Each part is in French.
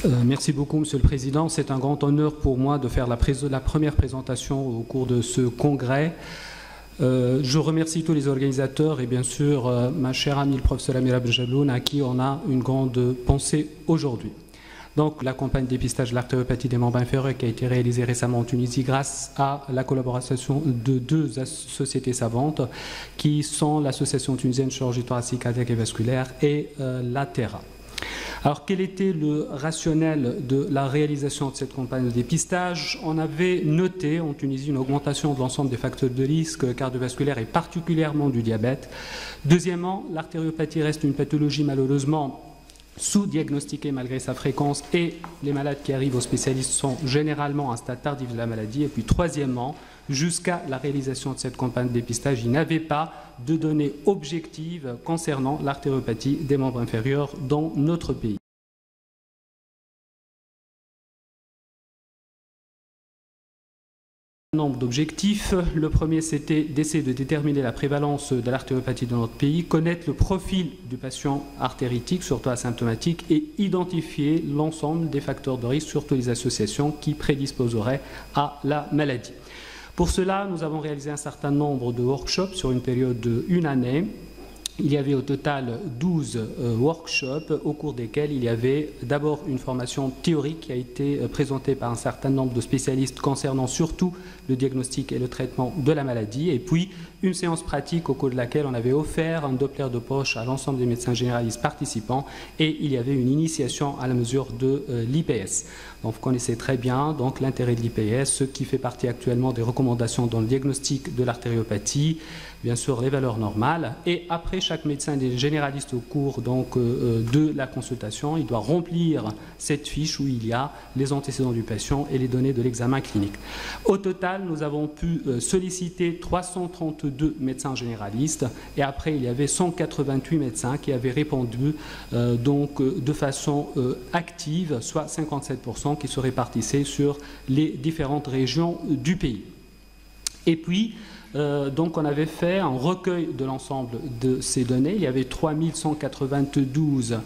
Merci beaucoup, Monsieur le Président. C'est un grand honneur pour moi de faire la première présentation au cours de ce congrès. Je remercie tous les organisateurs et bien sûr ma chère amie le professeur Amira Benjabloun, à qui on a une grande pensée aujourd'hui. Donc la campagne de dépistage de l'artériopathie des membres inférieurs qui a été réalisée récemment en Tunisie grâce à la collaboration de deux sociétés savantes qui sont l'Association tunisienne de chirurgie thoracique, cardiaque et vasculaire et l'ATERA. Alors, quel était le rationnel de la réalisation de cette campagne de dépistage? On avait noté en Tunisie une augmentation de l'ensemble des facteurs de risque cardiovasculaire et particulièrement du diabète. Deuxièmement, l'artériopathie reste une pathologie malheureusement sous-diagnostiquée malgré sa fréquence et les malades qui arrivent aux spécialistes sont généralement à un stade tardif de la maladie. Et puis troisièmement, jusqu'à la réalisation de cette campagne de dépistage, il n'y avait pas de données objectives concernant l'artériopathie des membres inférieurs dans notre pays. Nombre d'objectifs. Le premier, c'était d'essayer de déterminer la prévalence de l'artériopathie dans notre pays, connaître le profil du patient artéritique, surtout asymptomatique, et identifier l'ensemble des facteurs de risque, surtout les associations qui prédisposeraient à la maladie. Pour cela, nous avons réalisé un certain nombre de workshops sur une période d'1 année. Il y avait au total 12 workshops au cours desquels il y avait d'abord une formation théorique qui a été présentée par un certain nombre de spécialistes concernant surtout le diagnostic et le traitement de la maladie, et puis une séance pratique au cours de laquelle on avait offert un Doppler de poche à l'ensemble des médecins généralistes participants, et il y avait une initiation à la mesure de l'IPS. Donc vous connaissez très bien donc l'intérêt de l'IPS, ce qui fait partie actuellement des recommandations dans le diagnostic de l'artériopathie, bien sûr les valeurs normales, et après chaque médecin généraliste au cours donc, de la consultation, il doit remplir cette fiche où il y a les antécédents du patient et les données de l'examen clinique. Au total, nous avons pu solliciter 332 médecins généralistes, et après il y avait 188 médecins qui avaient répondu donc, de façon active, soit 57% qui se répartissaient sur les différentes régions du pays. Et puis, donc on avait fait un recueil de l'ensemble de ces données. Il y avait 3192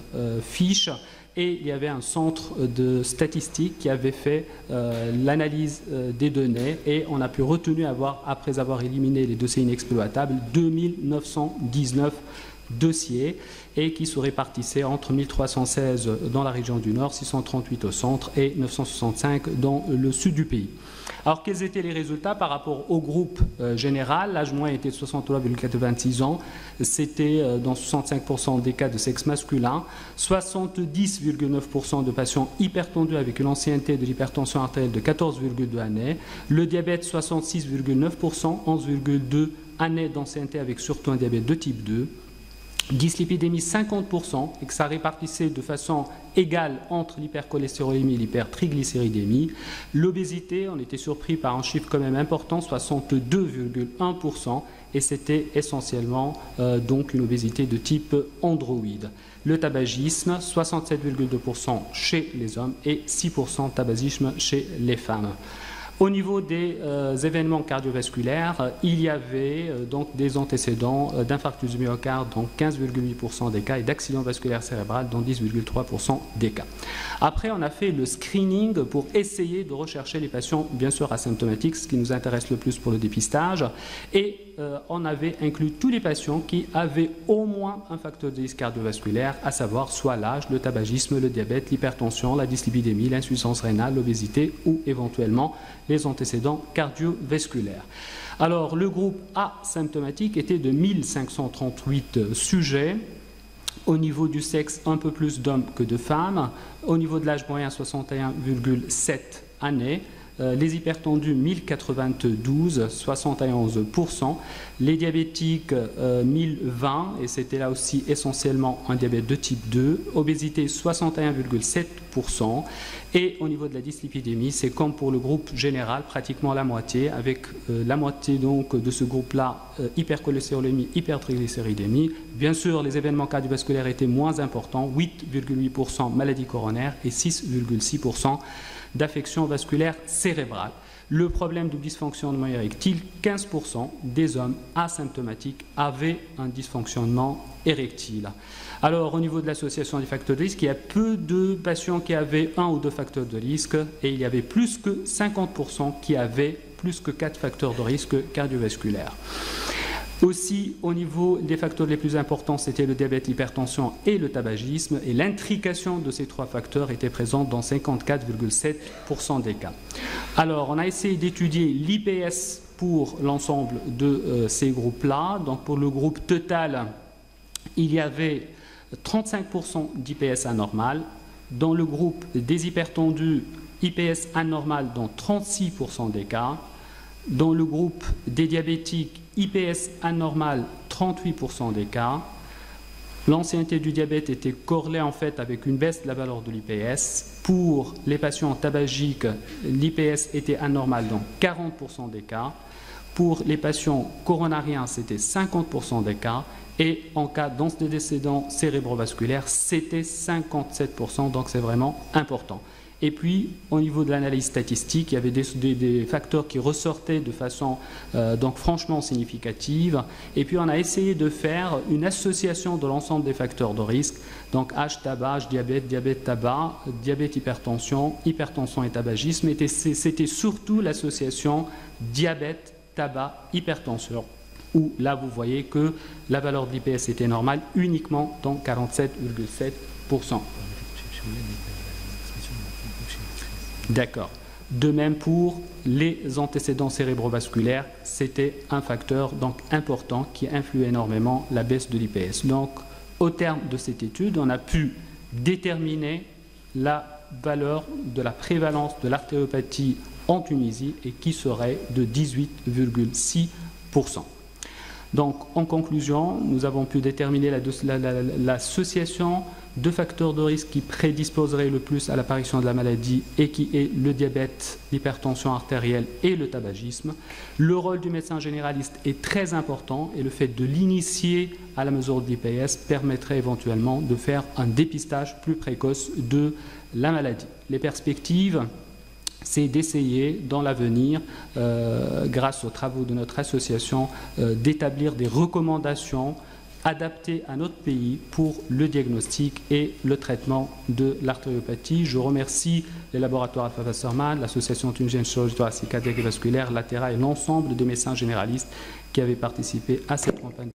fiches et il y avait un centre de statistiques qui avait fait l'analyse des données, et on a pu retenir, après avoir éliminé les dossiers inexploitables, 2919 dossiers, et qui se répartissaient entre 1316 dans la région du Nord, 638 au centre et 965 dans le sud du pays. Alors, quels étaient les résultats par rapport au groupe général? L'âge moyen était de 63,86 ans. C'était dans 65% des cas de sexe masculin. 70,9% de patients hypertendus avec une ancienneté de l'hypertension artérielle de 14,2 années. Le diabète, 66,9%, 11,2 années d'ancienneté avec surtout un diabète de type 2. Dyslipidémie 50%, et que ça répartissait de façon égale entre l'hypercholestérolémie et l'hypertriglycéridémie. L'obésité, on était surpris par un chiffre quand même important, 62,1%, et c'était essentiellement donc une obésité de type androïde. Le tabagisme, 67,2% chez les hommes et 6% de tabagisme chez les femmes. Au niveau des événements cardiovasculaires, il y avait donc des antécédents d'infarctus du myocarde dans 15,8% des cas et d'accident vasculaire cérébral dans 10,3% des cas. Après, on a fait le screening pour essayer de rechercher les patients, bien sûr asymptomatiques, ce qui nous intéresse le plus pour le dépistage, et on avait inclus tous les patients qui avaient au moins un facteur de risque cardiovasculaire, à savoir soit l'âge, le tabagisme, le diabète, l'hypertension, la dyslipidémie, l'insuffisance rénale, l'obésité ou éventuellement les antécédents cardiovasculaires. Alors, le groupe asymptomatique était de 1538 sujets. Au niveau du sexe, un peu plus d'hommes que de femmes. Au niveau de l'âge moyen, 61,7 années. Les hypertendus, 1092, 71%. Les diabétiques, 1020, et c'était là aussi essentiellement un diabète de type 2. Obésité, 61,7%. Et au niveau de la dyslipidémie, c'est comme pour le groupe général, pratiquement la moitié, avec la moitié donc de ce groupe-là, hypercholestérolémie, hypertriglycéridémie. Bien sûr, les événements cardiovasculaires étaient moins importants, 8,8% maladie coronaire et 6,6% d'affection vasculaire cérébrale. Le problème du dysfonctionnement érectile, 15% des hommes asymptomatiques avaient un dysfonctionnement érectile. Alors, au niveau de l'association des facteurs de risque, il y a peu de patients qui avaient 1 ou 2 facteurs de risque et il y avait plus que 50% qui avaient plus que 4 facteurs de risque cardiovasculaires. Aussi, au niveau des facteurs les plus importants, c'était le diabète, l'hypertension et le tabagisme. Et l'intrication de ces 3 facteurs était présente dans 54,7% des cas. Alors, on a essayé d'étudier l'IPS pour l'ensemble de ces groupes-là. Donc, pour le groupe total, il y avait 35% d'IPS anormal. Dans le groupe des hypertendus, IPS anormal dans 36% des cas. Dans le groupe des diabétiques, IPS anormal, 38% des cas. L'ancienneté du diabète était corrélée en fait avec une baisse de la valeur de l'IPS. Pour les patients tabagiques, l'IPS était anormal dans 40% des cas. Pour les patients coronariens, c'était 50% des cas. Et en cas d'antécédents cérébrovasculaires, c'était 57%, donc c'est vraiment important. Et puis, au niveau de l'analyse statistique, il y avait des facteurs qui ressortaient de façon donc franchement significative. Et puis, on a essayé de faire une association de l'ensemble des facteurs de risque. Donc, H, tabac, H, diabète, diabète, tabac, diabète, hypertension, hypertension et tabagisme. C'était surtout l'association diabète, tabac, hypertension, où là, vous voyez que la valeur de l'IPS était normale uniquement dans 47,7%. D'accord. De même pour les antécédents cérébrovasculaires, c'était un facteur donc important qui influait énormément la baisse de l'IPS. Donc, au terme de cette étude, on a pu déterminer la valeur de la prévalence de l'artériopathie en Tunisie et qui serait de 18,6%. Donc, en conclusion, nous avons pu déterminer l'association de facteurs de risque qui prédisposeraient le plus à l'apparition de la maladie et qui est le diabète, l'hypertension artérielle et le tabagisme. Le rôle du médecin généraliste est très important et le fait de l'initier à la mesure de l'IPS permettrait éventuellement de faire un dépistage plus précoce de la maladie. Les perspectives, c'est d'essayer dans l'avenir, grâce aux travaux de notre association, d'établir des recommandations adaptées à notre pays pour le diagnostic et le traitement de l'artériopathie. Je remercie les laboratoires Alpha Wasserman, l'association tunisienne de chirurgie thoracique, cardiaque et vasculaire, l'ATERA et l'ensemble des médecins généralistes qui avaient participé à cette campagne.